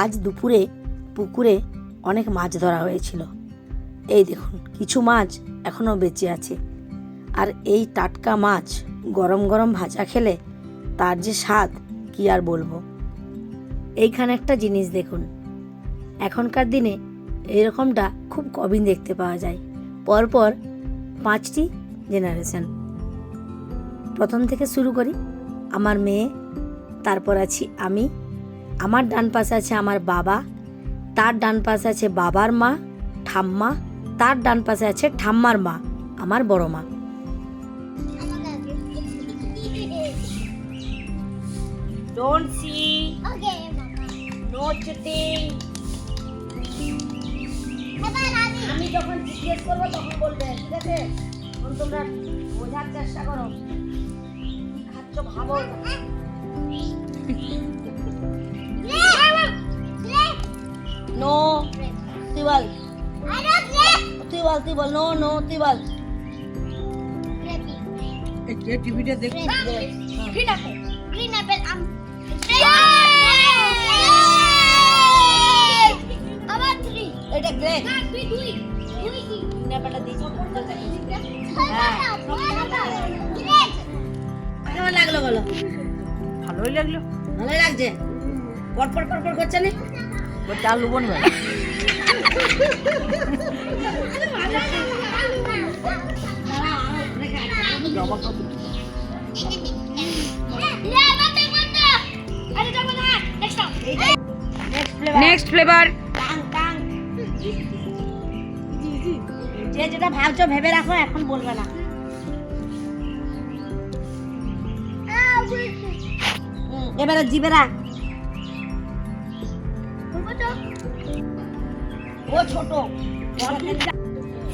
আজ দুপুরে পুকুরে অনেক মাছ ধরা হয়েছিল। এই দেখুন কিছু মাছ এখনও বেঁচে আছে। আর এই টাটকা মাছ গরম গরম ভাজা খেলে তার যে স্বাদ কি আর বলবো। এইখানে একটা জিনিস দেখুন, এখনকার দিনে এরকমটা খুব কমই দেখতে পাওয়া যায়। পরপর 5টি জেনারেশন। প্রথম থেকে শুরু করি, আমার মেয়ে, তারপর আছি আমি, আমার ডান পাশে আছে আমার বাবা, তার ডান পাশে আছে বাবার মা ঠাম্মা, তার ডান পাশে আছে ঠাম্মার মা আমার বড় মা। Don't see. Okay, Mama. No cheating. আমি যখন জিজ্ঞেস করবো তখন বলবে, ঠিক আছে? এখন তোমরা বোঝার চেষ্টা করো, কি খাচ্ছ ভাবো। নো তুই বল, তুই বল, নো তুই বল। এই টিভিটা দেখ। Green apple. Green apple. About 3. এটা গ্রেপ। দুই নেপাটা দিয়েছি। কেমন লাগলো বলো? ভালোই লাগলো। ভালোই লাগছে। পরপর করছে না? চাল লুবো না। Next flavour. যে যেটা ভাবছো ভেবে রাখো, এখন বলবে না। এবারে জিভে রাখ। ও ছোট,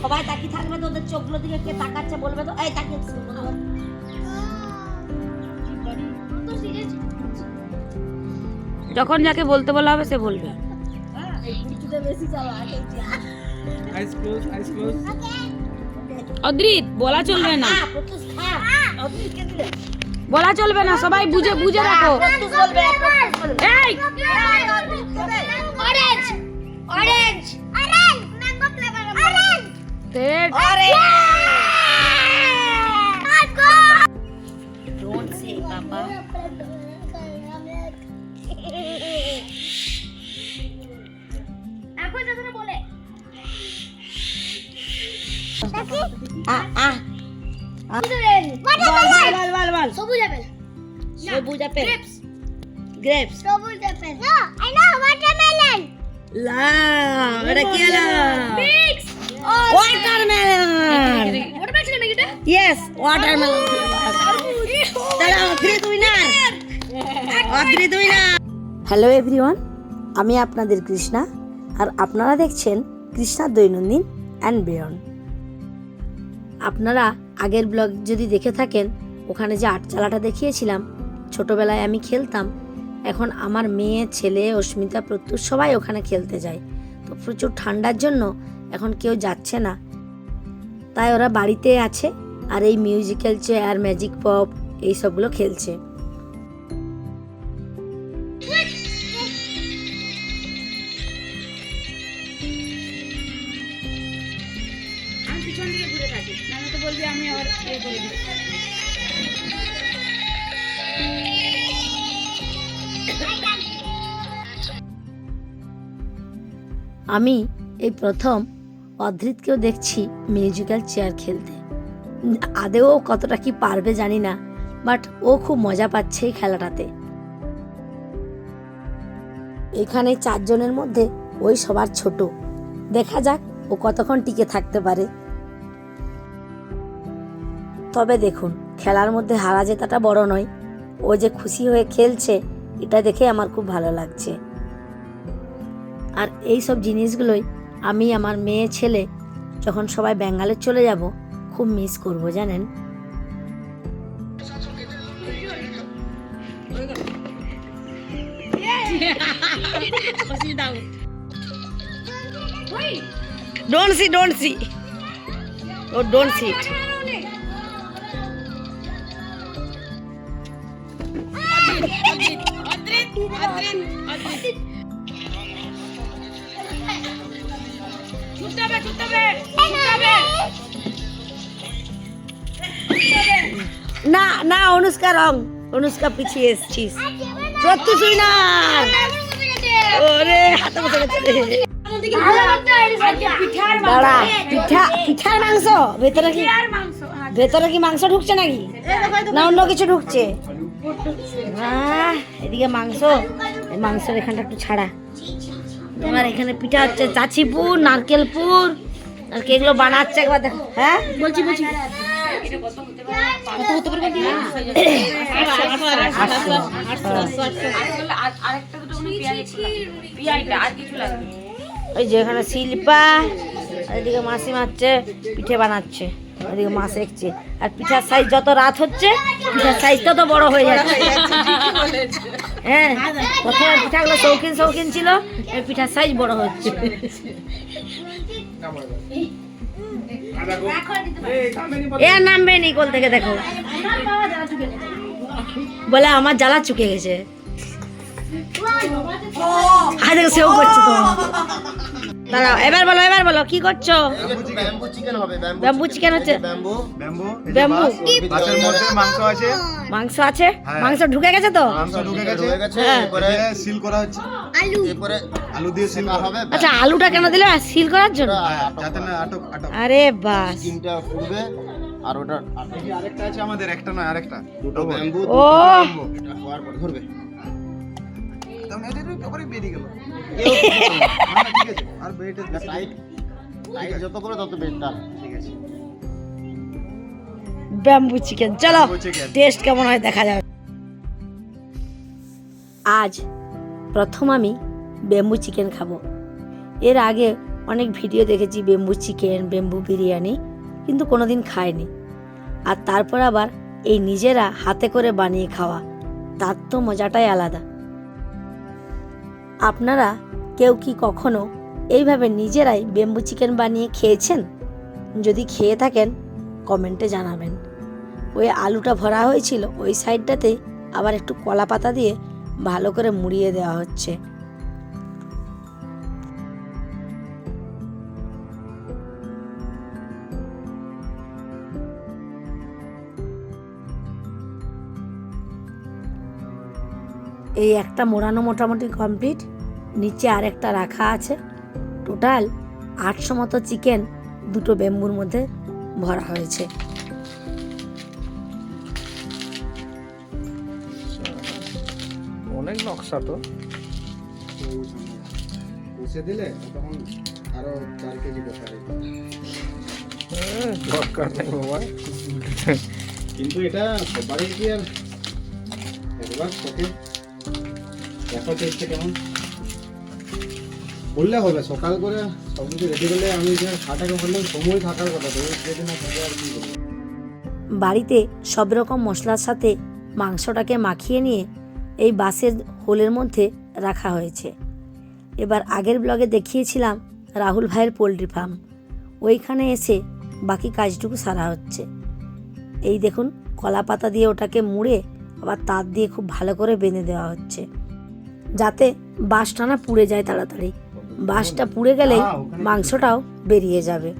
সবাই তাকিয়ে থাকবে তো, ওদের চোখগুলো দিকে কে তাকাচ্ছে বলবে তো, এই তাকিয়ে। যখন যাকে বলতে বলা হবে সে বলবে। অদ্রিত বলা চলবে না, বলা চলবে না, সবাই বুঝে বুঝে রাখো। এই Orange. Mango flavor. Orange. Don't say Papa. এখন যখন বলে বল। সবুজ আপেল। সবুজ আপেল। গ্রেপস। সবুজ apple. No, I know watermelon. লা, এটা কি হলো? Mix. ওয়াটারমেলন। Watermelon ছিল নাকি এটা? Yes, watermelon. চলো, অদ্রিত উইনার। হ্যালো এভরিওয়ান, আমি আপনাদের কৃষ্ণা, আর আপনারা দেখছেন কৃষ্ণা দৈনন্দিন অ্যান্ড বিয়ন্ড। আপনারা আগের ব্লগ যদি দেখে থাকেন, ওখানে যে আটচালাটা দেখিয়েছিলাম, ছোটোবেলায় আমি খেলতাম। এখন আমার মেয়ে, ছেলে, অস্মিতা, প্রত্যুষ সবাই ওখানে খেলতে যায়। তো প্রচুর ঠান্ডার জন্য এখন কেউ যাচ্ছে না, তাই ওরা বাড়িতে আছে আর এই মিউজিক্যাল চেয়ার, ম্যাজিক পপ এই সবগুলো খেলছে। আমি পিছন দিকে ঘুরে থাকি, আমি তো বলবি আমি আবার এ করে দিই। আমি এই প্রথম অদ্রিতকেও দেখছি মিউজিক্যাল চেয়ার খেলতে। আদেও কতটা কি পারবে জানি না, বাট ও খুব মজা পাচ্ছে এই খেলাটাতে। এখানে 4 জনের মধ্যে ওই সবার ছোট। দেখা যাক ও কতক্ষণ টিকে থাকতে পারে। তবে দেখুন, খেলার মধ্যে হারা জেতাটা বড় নয়, ও যে খুশি হয়ে খেলছে এটা দেখে আমার খুব ভালো লাগছে। আর এই সব জিনিসগুলোই আমি, আমার মেয়ে, ছেলে যখন সবাই বেঙ্গালে চলে যাব খুব মিস করব, জানেন। Don't see. Oh, don't see it. ছুটতে হবে, ছুটতে হবে, ছুটতে হবে। না না, অনুষ্কা রং, অনুষ্কা পিছিয়ে এসছিস। প্রত্যুষ উইনার। ওরে হাতে বসে গেছে রে। আজকে পিঠার মাংস। দাঁড়া, পিঠার মাংস ভেতরে কি, পিঠার মাংস। ভেতরে কি মাংস ঢুকছে নাকি, না অন্য কিছু ঢুকছে? এদিকে মাংস, এই মাংসের এখানটা একটু ছাড়া। তোমার এখানে পিঠা হচ্ছে, চাচিপুর, নারকেলপুর, আর কি এগুলো বানাচ্ছে একবার দেখো। হ্যাঁ বলছি বলছি, আরেকটা দুটো মনে পিয়াইটা আর কিছু লাগবে। ওই যে এখানে শিল্পা, আর এদিকে মাসি মারছে, পিঠে বানাচ্ছে, ওদিকে মা সেঁকছে। আর পিঠার সাইজ যত রাত হচ্ছে পিঠার সাইজ তত বড় হয়ে যাচ্ছে। হ্যাঁ, প্রথমে পিঠাগুলো শৌখিন শৌখিন ছিল, এবার পিঠার সাইজ বড় হচ্ছে। এ নামবে নি কোল থেকে, দেখো বলে আমার জ্বালা চুকে গেছে। আর দেখো সেও করছে তো। দাঁড়াও, এবার বলো কি করছো? ব্যাম্বু চিকেন হবে। ব্যাম্বু চিকেন হচ্ছে, ব্যাম্বু ব্যাম্বু ব্যাম্বু মাছের মধ্যে মাংস আছে, মাংস আছে, হ্যাঁ। মাংস ঢুকে গেছে তো। মাংস ঢুকে গেছে, হয়ে গেছে। হ্যাঁ। এরপরে সিল করা হচ্ছে, এরপরে আলু দিয়ে সিল সেকা করা হবে হবে। আচ্ছা, আলুটা কেন দিলে? সিল করার জন্য। যাতে না আটক আটক। আরে বাস, চিকেনটা ফুটবে আর ওটা এই যে আরেকটা আছে আমাদের, একটা নয় আরেকটা, দুটো দুটো ব্যাম্বু ও এটা হওয়ার পর ধরবে। তখন এদের একেবারে বেরিয়ে গেল। না, ঠিক আছে, আর বেরিয়ে টাইট টাইট যত করে তত বেটটা। ঠিক আছে। ব্যাম্বু চিকেন, চলো ব্যাম্বু চিকেন। টেস্ট কেমন হয় দেখা যাবে। আজ প্রথম আমি ব্যাম্বু চিকেন খাবো। এর আগে অনেক ভিডিও দেখেছি ব্যাম্বু চিকেন, ব্যাম্বু বিরিয়ানি, কিন্তু কোনোদিন খাইনি। আর তারপর আবার এই নিজেরা হাতে করে বানিয়ে খাওয়া, তার তো মজাটাই আলাদা। আপনারা কেউ কি কখনো এইভাবে নিজেরাই ব্যাম্বু চিকেন বানিয়ে খেয়েছেন? যদি খেয়ে থাকেন কমেন্টে জানাবেন। ওই আলুটা ভরা হয়েছিল, ওই সাইডটাতে আবার একটু কলা পাতা দিয়ে ভালো করে মুড়িয়ে দেওয়া হচ্ছে। এই একটা মোড়ানো মোটামুটি কমপ্লিট, নিচে আরেকটা রাখা আছে। টোটাল 800 মতো চিকেন দুটো ব্যাম্বুর মধ্যে ভরা হয়েছে। অনেক নকশা তো। বসে দিলে তখন আরো 4 কেজি বসাবে। দরকার নেই বাবা। কিন্তু এটা সবারই কি আর একবার তোকে দেখা টেস্টটা কেমন বললে হবে। সকাল করে সব কিছু রেডি করলে আমি যে খাটাকে বললাম সময় থাকার কথা, তো যদি না থাকে আর কি করবো। বাড়িতে সব রকম মশলার সাথে মাংসটাকে মাখিয়ে নিয়ে এই বাঁশের হোলের মধ্যে রাখা হয়েছে। এবার আগের ব্লগে দেখিয়েছিলাম রাহুল ভাইয়ের পোলট্রি ফার্ম, ওইখানে এসে বাকি কাজটুকু সারা হচ্ছে। এই দেখুন, কলা পাতা দিয়ে ওটাকে মুড়ে আবার তার দিয়ে খুব ভালো করে বেঁধে দেওয়া হচ্ছে, যাতে বাঁশটা না পুড়ে যায় তাড়াতাড়ি। বাঁশটা পুড়ে গেলেই মাংসটাও বেরিয়ে যাবে।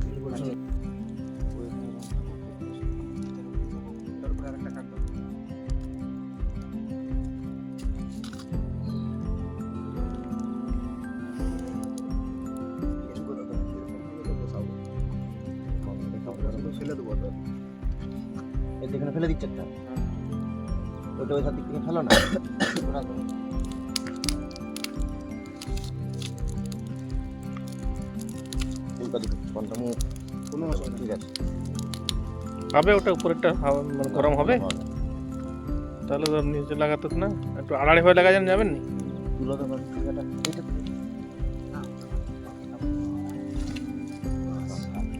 ফেলে দেবো তো। এখানে ফেলে দিচ্ছে একটা, ওটা ওই দিক থেকে ফেলো না। ওরা তো কোনটা মুখ কোনো অসুবিধা ঠিক আছে। হবে ওটা উপরেরটা মানে গরম হবে, তাহলে তো নিচে লাগাতে না, একটু আড়াড়ি হয়ে লাগা যাবেন নি। তুলো তো এটা এটা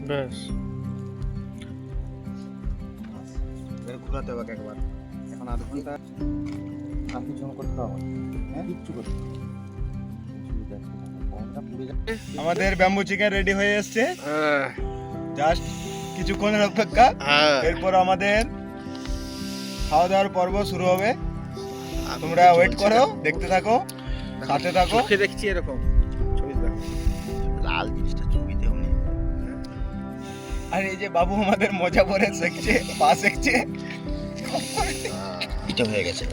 বেশ, এর ঘোরাতে হবে একবার। এখন আধ ঘন্টা আর কিছু করতে হবে। হ্যাঁ কিচ্ছু করতে হবে। আমাদের ব্যাম্বু চিকেন রেডি হয়ে এসেছে। জাস্ট কিছুক্ষণের অপেক্ষা, এরপর আমাদের খাওয়া দাওয়ার পর্ব শুরু হবে। তোমরা ওয়েট করো, দেখতে থাকো, সাথে থাকো। দেখছি এরকম ছবি দেখো। লাল জিনিসটা ছবিতে আর এই যে বাবু আমাদের মজা করে শেখছে, পা শেখছে। এটা হয়ে গেছে,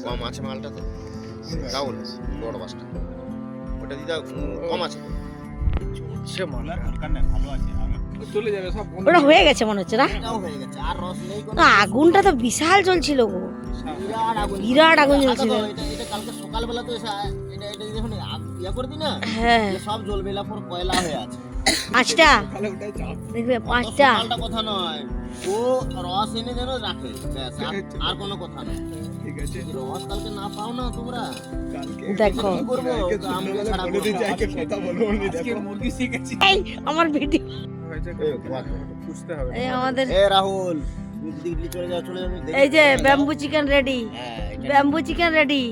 কম আছে মালটা তো। রাহুল বড় মাছটা ওটা দিদা কম আছে। সে মালা দরকার নেই, ভালো আছে। চলে যাবে সব বন্ধ। ওটা হয়ে গেছে মনে হচ্ছে না? এটাও হয়ে গেছে, আর রস নেই কোনো। না, আগুনটা তো বিশাল জ্বলছিল গো, বিরাট আগুন, বিরাট আগুন জ্বলছিল। এটা কালকে সকালবেলা তো এটা দেখুন ইয়া করে দি না, হ্যাঁ, এটা সব জ্বলবে, এলা পুরো কয়লা হয়ে আছে। 5টা দেখবে, 5টা। সকালটা কথা নয়, ও রস এনে যেন রাখে, ব্যাস, আর কোনো কথা নয়। ঠিক আছে, যদি রস কালকে না পাও না তোমরা, কালকে দেখো কি করবো? আমাকে ছাড়া বলে দিচ্ছি, আজকে কথা বলবো নি। আজকে মুরগি শিখেছি। এই আমার ভিডিও, হয়েছে বুঝতে হবে। এই আমাদের, এ রাহুল তুমি যদি ইডলি চলে যাও, চলে যাবে। এই যে ব্যাম্বু চিকেন রেডি, হ্যাঁ, ব্যাম্বু চিকেন রেডি।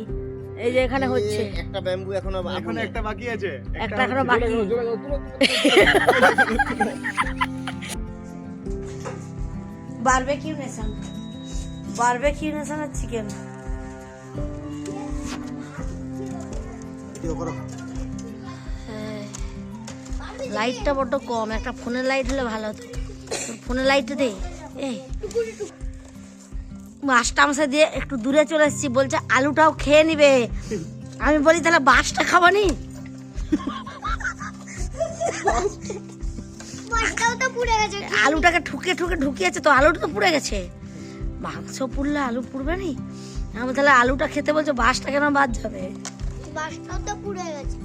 এই যে এখানে হচ্ছে একটা ব্যাম্বু এখনো এখন একটা বাকি আছে, একটা এখনো বাকি। বারবিকিউ নেশন, বারবিকিউ নেশনের চিকেন। লাইটটা বড্ড কম, একটা ফোনের লাইট হলে ভালো হতো। ফোনের লাইটটা দে। এই মাছটা আমাকে দিয়ে একটু দূরে চলে এসেছি, বলছে আলুটাও খেয়ে নিবে। আমি বলি তাহলে বাসটা খাবানি? মাছটাও তো পুড়ে গেছে। আলুটাকে ঠুকে ঠুকে ঢুকিয়েছে তো, আলুটা তো পুড়ে গেছে। মাংস পুড়লে আলু পুড়বে নি? আমি তাহলে আলুটা খেতে বলছো, বাসটা কেন বাদ যাবে? মাছটাও তো পুড়ে গেছে।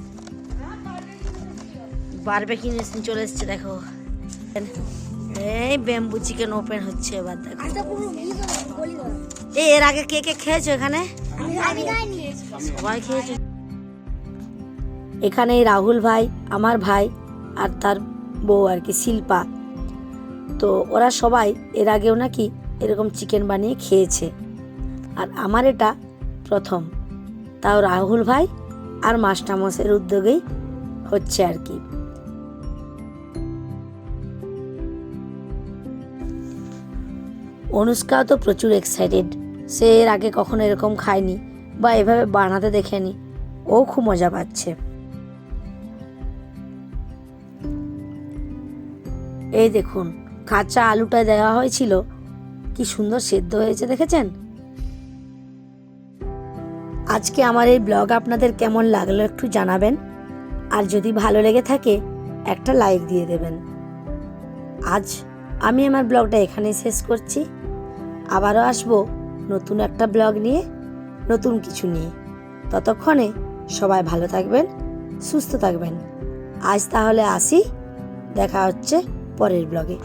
বারবিকিউ নেশন চলে এসেছে, দেখো। এই ব্যাম্বু চিকেন ওপেন হচ্ছে এবার, দেখো। আচ্ছা পুরো গলি দাও। এই এর আগে কে কে খেয়েছো এখানে? আমি খাইনি। সবাই খেয়েছো। এখানে রাহুল ভাই, আমার ভাই, আর তার বউ আর কি, শিল্পা। তো ওরা সবাই এর আগেও নাকি এরকম চিকেন বানিয়ে খেয়েছে, আর আমার এটা প্রথম। তাও রাহুল ভাই আর মাস্টারমশাইয়ের উদ্যোগেই হচ্ছে আর কি। অনুষ্কাও তো প্রচুর এক্সাইটেড, সে এর আগে কখনো এরকম খায়নি বা এভাবে বানাতে দেখেনি, ও খুব মজা পাচ্ছে। এই দেখুন, কাঁচা আলুটা দেওয়া হয়েছিল, কি সুন্দর সেদ্ধ হয়েছে দেখেছেন। আজকে আমার এই ব্লগ আপনাদের কেমন লাগলো একটু জানাবেন, আর যদি ভালো লেগে থাকে একটা লাইক দিয়ে দেবেন। আজ আমি আমার ব্লগটা এখানেই শেষ করছি, আবারও আসবো নতুন একটা ব্লগ নিয়ে, নতুন কিছু নিয়ে। ততক্ষণে সবাই ভালো থাকবেন, সুস্থ থাকবেন। আজ তাহলে আসি, দেখা হচ্ছে পরের ব্লগে।